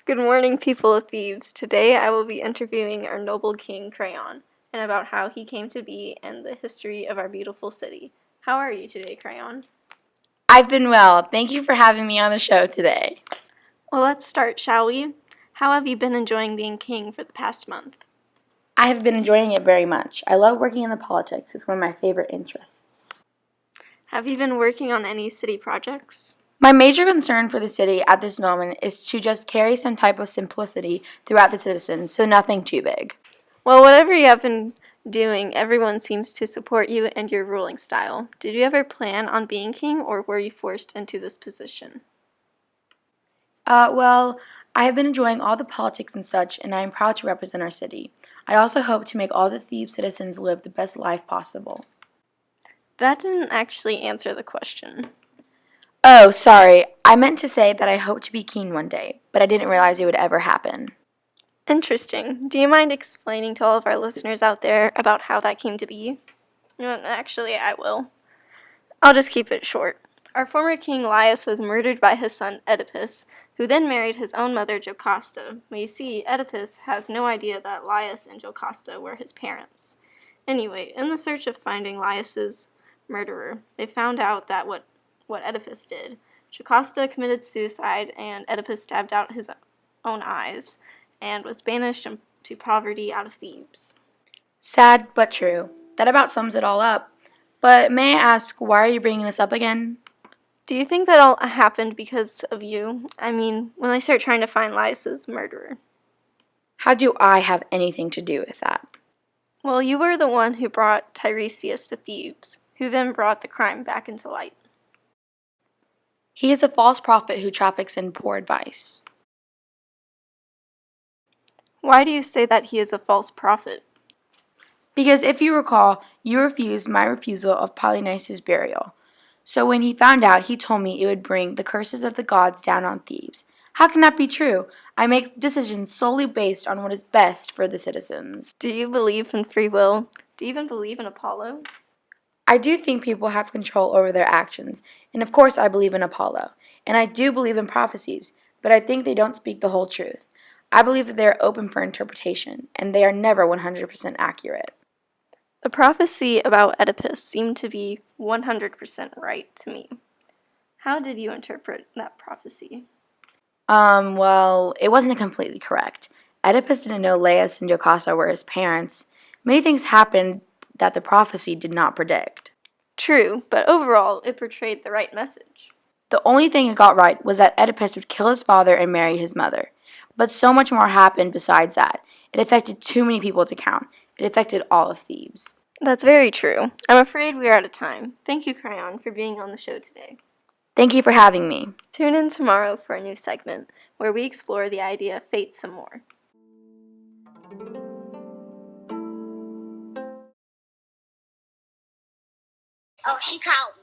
Good morning, people of Thebes. Today I will be interviewing our noble king, Crayon, and about how he came to be and the history of our beautiful city. How are you today, Crayon? I've been well. Thank you for having me on the show today. Well, let's start, shall we? How have you been enjoying being king for the past month? I have been enjoying it very much. I love working in the politics. It's one of my favorite interests. Have you been working on any city projects? My major concern for the city at this moment is to just carry some type of simplicity throughout the citizens, so nothing too big. Well, whatever you have been doing, everyone seems to support you and your ruling style. Did you ever plan on being king, or were you forced into this position? Well, I have been enjoying all the politics and such, and I am proud to represent our city. I also hope to make all the Thebes citizens live the best life possible. That didn't actually answer the question. Oh, sorry. I meant to say that I hope to be king one day, but I didn't realize it would ever happen. Interesting. Do you mind explaining to all of our listeners out there about how that came to be? Actually, I will. I'll just keep it short. Our former king Laius was murdered by his son Oedipus, who then married his own mother Jocasta. But you see, Oedipus has no idea that Laius and Jocasta were his parents. Anyway, in the search of finding Laius's murderer, they found out that what Oedipus did. Jocasta committed suicide, and Oedipus stabbed out his own eyes and was banished to poverty out of Thebes. Sad but true. That about sums it all up. But may I ask, why are you bringing this up again? Do you think that all happened because of you? I mean, when they start trying to find Laius's murderer. How do I have anything to do with that? Well, you were the one who brought Tiresias to Thebes, who then brought the crime back into light. He is a false prophet who traffics in poor advice. Why do you say that he is a false prophet? Because if you recall, you refused my refusal of Polynices' burial. So when he found out, he told me it would bring the curses of the gods down on Thebes. How can that be true? I make decisions solely based on what is best for the citizens. Do you believe in free will? Do you even believe in Apollo? I do think people have control over their actions, and of course I believe in Apollo. And I do believe in prophecies, but I think they don't speak the whole truth. I believe that they are open for interpretation, and they are never 100% accurate. The prophecy about Oedipus seemed to be 100% right to me. How did you interpret that prophecy? Well, it wasn't completely correct. Oedipus didn't know Laius and Jocasta were his parents. Many things happened that the prophecy did not predict. True, but overall, it portrayed the right message. The only thing it got right was that Oedipus would kill his father and marry his mother. But so much more happened besides that. It affected too many people to count. It affected all of Thebes. That's very true. I'm afraid we are out of time. Thank you, Crayon, for being on the show today. Thank you for having me. Tune in tomorrow for a new segment where we explore the idea of fate some more. Oh, she called me.